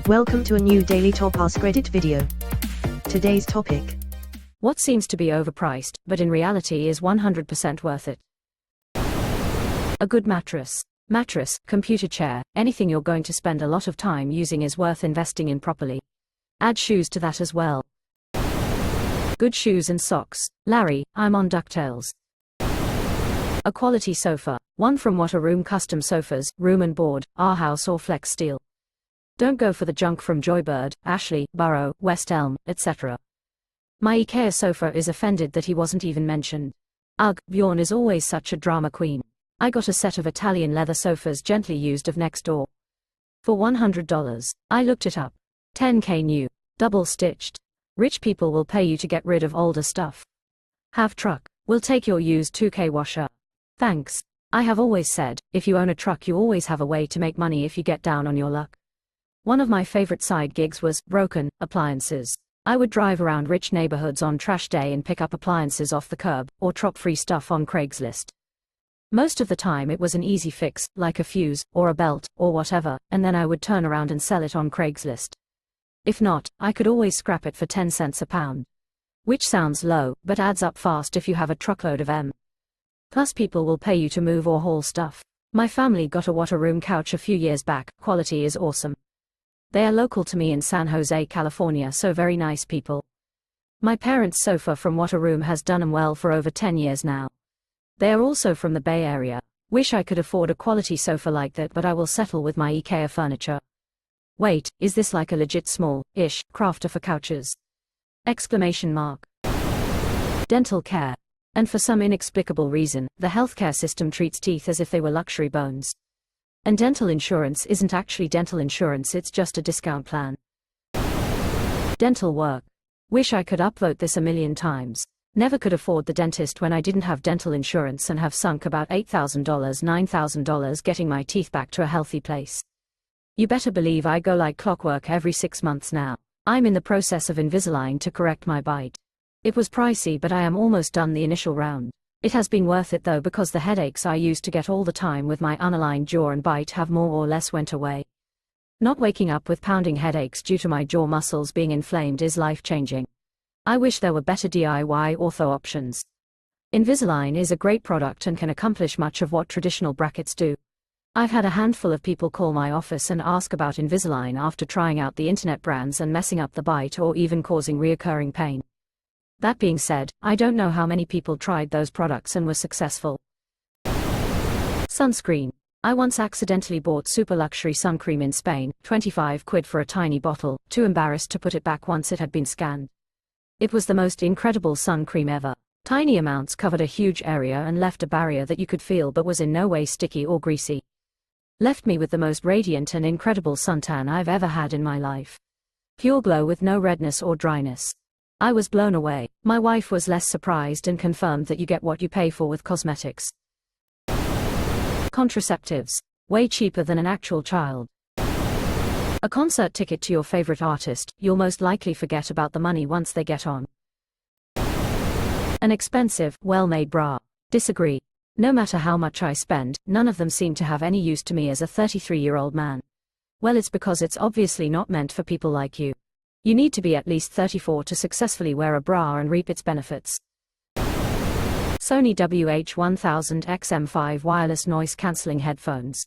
Welcome to a new daily top AskReddit video. Today's topic: what seems to be overpriced, but in reality is 100% worth it. A good mattress, computer chair, anything you're going to spend a lot of time using is worth investing in properly. Add shoes to that as well. Good shoes and socks. Larry, I'm on DuckTales. A quality sofa, one from What a Room Custom Sofas, Room and Board, Our House or Flex Steel. Don't go for the junk from Joybird, Ashley, Burrow, West Elm, etc. My IKEA sofa is offended that he wasn't even mentioned. Ugh, Bjorn is always such a drama queen. I got a set of Italian leather sofas gently used of next door. For $100. I looked it up. 10K new. Double stitched. Rich people will pay you to get rid of older stuff. Have truck. We'll take your used 2K washer. Thanks. I have always said, if you own a truck you always have a way to make money if you get down on your luck. One of my favorite side gigs was broken appliances. I would drive around rich neighborhoods on trash day and pick up appliances off the curb, or drop free stuff on Craigslist. Most of the time it was an easy fix, like a fuse, or a belt, or whatever, and then I would turn around and sell it on Craigslist. If not, I could always scrap it for 10 cents a pound. Which sounds low, but adds up fast if you have a truckload of M. Plus people will pay you to move or haul stuff. My family got a What a Room couch a few years back. Quality is awesome. They are local to me in San Jose, California, so very nice people. My parents' sofa from What a Room has done 'em well for over 10 years now. They are also from the Bay Area. Wish I could afford a quality sofa like that, but I will settle with my IKEA furniture. Wait, is this like a legit small-ish crafter for couches? Exclamation mark. Dental care. And for some inexplicable reason, the healthcare system treats teeth as if they were luxury bones. And dental insurance isn't actually dental insurance, it's just a discount plan. Dental work. Wish I could upvote this a million times. Never could afford the dentist when I didn't have dental insurance and have sunk about $8,000, $9,000 getting my teeth back to a healthy place. You better believe I go like clockwork every 6 months now. I'm in the process of Invisalign to correct my bite. It was pricey, but I am almost done the initial round. It has been worth it though, because the headaches I used to get all the time with my unaligned jaw and bite have more or less went away. Not waking up with pounding headaches due to my jaw muscles being inflamed is life-changing. I wish there were better DIY ortho options. Invisalign is a great product and can accomplish much of what traditional brackets do. I've had a handful of people call my office and ask about Invisalign after trying out the internet brands and messing up the bite or even causing reoccurring pain. That being said, I don't know how many people tried those products and were successful. Sunscreen. I once accidentally bought super luxury sun cream in Spain, 25 quid for a tiny bottle, too embarrassed to put it back once it had been scanned. It was the most incredible sun cream ever. Tiny amounts covered a huge area and left a barrier that you could feel but was in no way sticky or greasy. Left me with the most radiant and incredible suntan I've ever had in my life. Pure glow with no redness or dryness. I was blown away. My wife was less surprised and confirmed that you get what you pay for with cosmetics. Contraceptives. Way cheaper than an actual child. A concert ticket to your favorite artist, you'll most likely forget about the money once they get on. An expensive, well-made bra. Disagree. No matter how much I spend, none of them seem to have any use to me as a 33-year-old man. Well, it's because it's obviously not meant for people like you. You need to be at least 34 to successfully wear a bra and reap its benefits. Sony WH-1000 XM5 wireless noise cancelling headphones.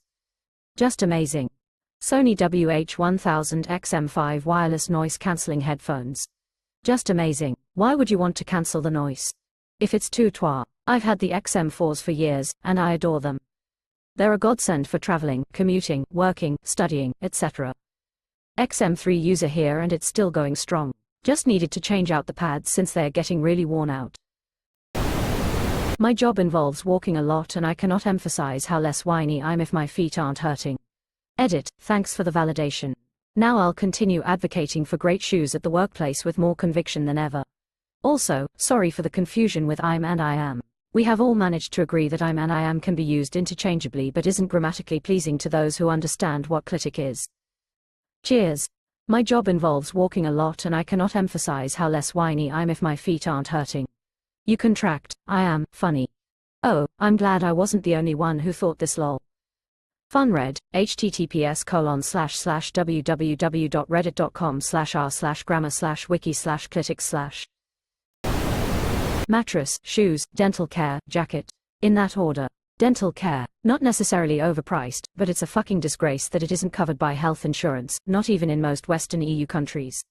Just amazing. Sony WH-1000 XM5 wireless noise cancelling headphones. Just amazing. Why would you want to cancel the noise? If it's too twa. I've had the XM4s for years, and I adore them. They're a godsend for traveling, commuting, working, studying, etc. XM3 user here and it's still going strong. Just needed to change out the pads since they're getting really worn out. My job involves walking a lot and I cannot emphasize how less whiny I'm if my feet aren't hurting. Edit, thanks for the validation. Now I'll continue advocating for great shoes at the workplace with more conviction than ever. Also, sorry for the confusion with I'm and I am. We have all managed to agree that I'm and I am can be used interchangeably but isn't grammatically pleasing to those who understand what clitic is. Cheers. My job involves walking a lot and I cannot emphasize how less whiny I'm if my feet aren't hurting. You contract, I am, funny. Oh, I'm glad I wasn't the only one who thought this lol. Funread, https://www.reddit.com/r/grammar/wiki/clitics/. Mattress, shoes, dental care, jacket. In that order. Dental care, not necessarily overpriced, but it's a fucking disgrace that it isn't covered by health insurance, not even in most Western EU countries.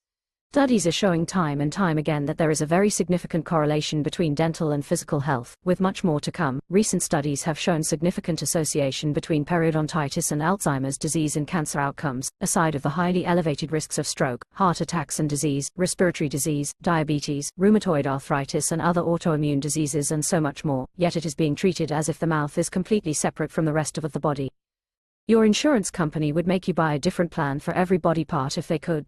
Studies are showing time and time again that there is a very significant correlation between dental and physical health, with much more to come. Recent studies have shown significant association between periodontitis and Alzheimer's disease and cancer outcomes, aside of the highly elevated risks of stroke, heart attacks and disease, respiratory disease, diabetes, rheumatoid arthritis and other autoimmune diseases and so much more, yet it is being treated as if the mouth is completely separate from the rest of the body. Your insurance company would make you buy a different plan for every body part if they could.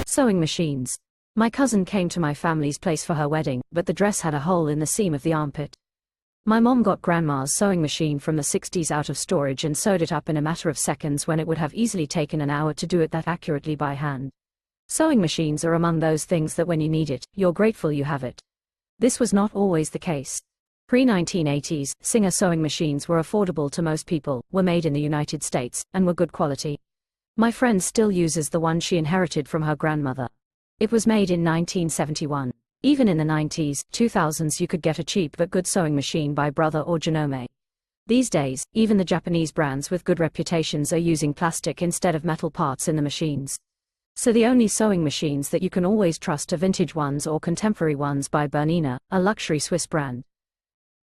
Sewing machines. My cousin came to my family's place for her wedding, but the dress had a hole in the seam of the armpit. My mom got grandma's sewing machine from the 60s out of storage and sewed it up in a matter of seconds when it would have easily taken an hour to do it that accurately by hand. Sewing machines are among those things that when you need it, you're grateful you have it. This was not always the case. Pre-1980s, Singer sewing machines were affordable to most people, were made in the United States, and were good quality. My friend still uses the one she inherited from her grandmother. It was made in 1971. Even in the 90s, 2000s you could get a cheap but good sewing machine by Brother or Janome. These days, even the Japanese brands with good reputations are using plastic instead of metal parts in the machines. So the only sewing machines that you can always trust are vintage ones or contemporary ones by Bernina, a luxury Swiss brand.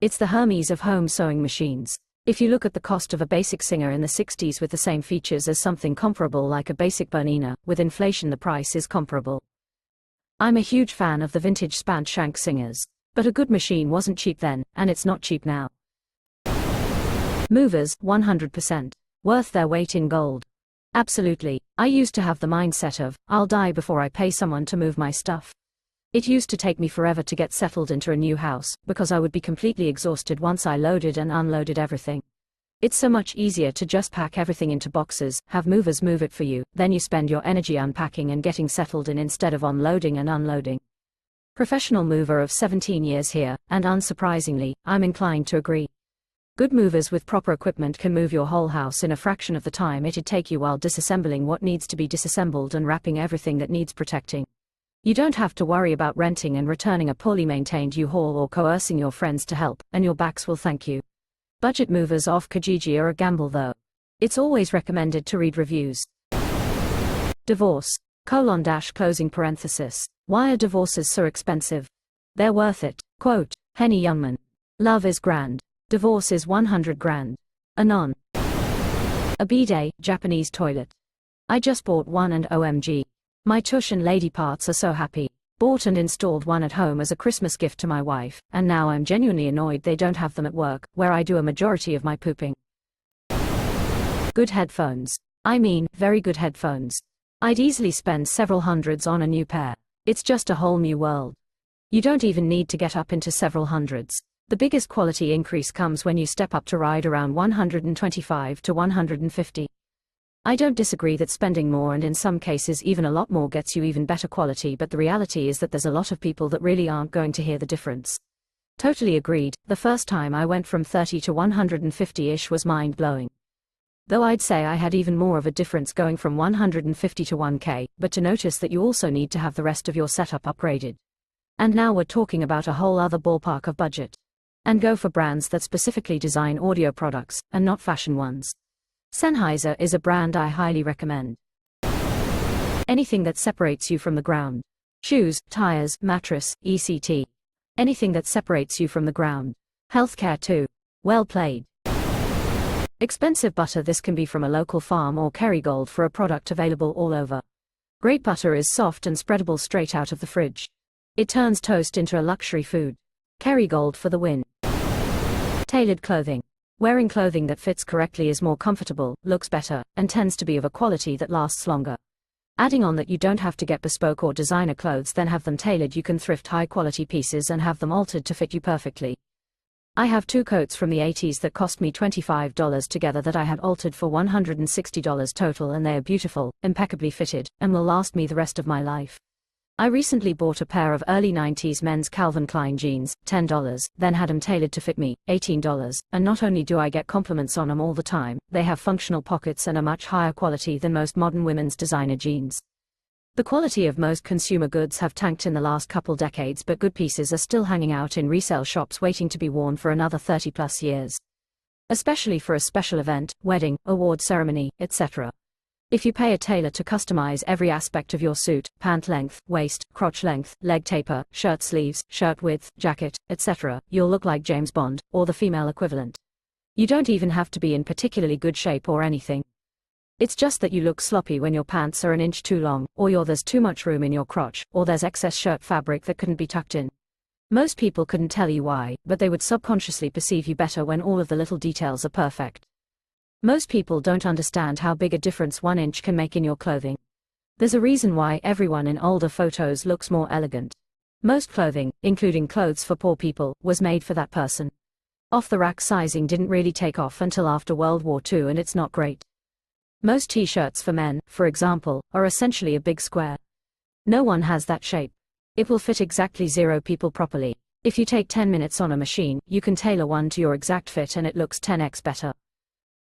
It's the Hermes of home sewing machines. If you look at the cost of a basic Singer in the 60s with the same features as something comparable like a basic Bernina, with inflation the price is comparable. I'm a huge fan of the vintage span shank Singers. But a good machine wasn't cheap then, and it's not cheap now. Movers, 100%. Worth their weight in gold. Absolutely. I used to have the mindset of, I'll die before I pay someone to move my stuff. It used to take me forever to get settled into a new house, because I would be completely exhausted once I loaded and unloaded everything. It's so much easier to just pack everything into boxes, have movers move it for you, then you spend your energy unpacking and getting settled in instead of unloading and unloading. Professional mover of 17 years here, and unsurprisingly, I'm inclined to agree. Good movers with proper equipment can move your whole house in a fraction of the time it'd take you while disassembling what needs to be disassembled and wrapping everything that needs protecting. You don't have to worry about renting and returning a poorly maintained U-Haul or coercing your friends to help, and your backs will thank you. Budget movers off Kijiji are a gamble though. It's always recommended to read reviews. Divorce. Closing parenthesis. Why are divorces so expensive? They're worth it. Quote, Henny Youngman. Love is grand. Divorce is 100 grand. Anon. A bidet, Japanese toilet. I just bought one and OMG. My tush and lady parts are so happy. Bought and installed one at home as a Christmas gift to my wife, and now I'm genuinely annoyed they don't have them at work, where I do a majority of my pooping. Good headphones. I mean, very good headphones. I'd easily spend several hundreds on a new pair. It's just a whole new world. You don't even need to get up into several hundreds. The biggest quality increase comes when you step up to ride around 125 to 150. I don't disagree that spending more and in some cases even a lot more gets you even better quality, but the reality is that there's a lot of people that really aren't going to hear the difference. Totally agreed. The first time I went from 30 to 150-ish was mind-blowing. Though I'd say I had even more of a difference going from 150 to 1K, but to notice that you also need to have the rest of your setup upgraded. And now we're talking about a whole other ballpark of budget. And go for brands that specifically design audio products, and not fashion ones. Sennheiser is a brand I highly recommend. Anything that separates you from the ground. Shoes, tires, mattress, etc. Anything that separates you from the ground. Healthcare too. Well played. Expensive butter. This can be from a local farm or Kerrygold for a product available all over. Great butter is soft and spreadable straight out of the fridge. It turns toast into a luxury food. Kerrygold for the win. Tailored clothing. Wearing clothing that fits correctly is more comfortable, looks better, and tends to be of a quality that lasts longer. Adding on that you don't have to get bespoke or designer clothes then have them tailored. You can thrift high quality pieces and have them altered to fit you perfectly. I have 2 coats from the 80s that cost me $25 together that I had altered for $160 total, and they are beautiful, impeccably fitted, and will last me the rest of my life. I recently bought a pair of early 90s men's Calvin Klein jeans, $10, then had them tailored to fit me, $18, and not only do I get compliments on them all the time, they have functional pockets and a much higher quality than most modern women's designer jeans. The quality of most consumer goods have tanked in the last couple decades, but good pieces are still hanging out in resale shops waiting to be worn for another 30 plus years. Especially for a special event, wedding, award ceremony, etc. If you pay a tailor to customize every aspect of your suit, pant length, waist, crotch length, leg taper, shirt sleeves, shirt width, jacket, etc., you'll look like James Bond, or the female equivalent. You don't even have to be in particularly good shape or anything. It's just that you look sloppy when your pants are an inch too long, or there's too much room in your crotch, or there's excess shirt fabric that couldn't be tucked in. Most people couldn't tell you why, but they would subconsciously perceive you better when all of the little details are perfect. Most people don't understand how big a difference 1 inch can make in your clothing. There's a reason why everyone in older photos looks more elegant. Most clothing, including clothes for poor people, was made for that person. Off-the-rack sizing didn't really take off until after World War II, and it's not great. Most t-shirts for men, for example, are essentially a big square. No one has that shape. It will fit exactly 0 people properly. If you take 10 minutes on a machine, you can tailor one to your exact fit and it looks 10x better.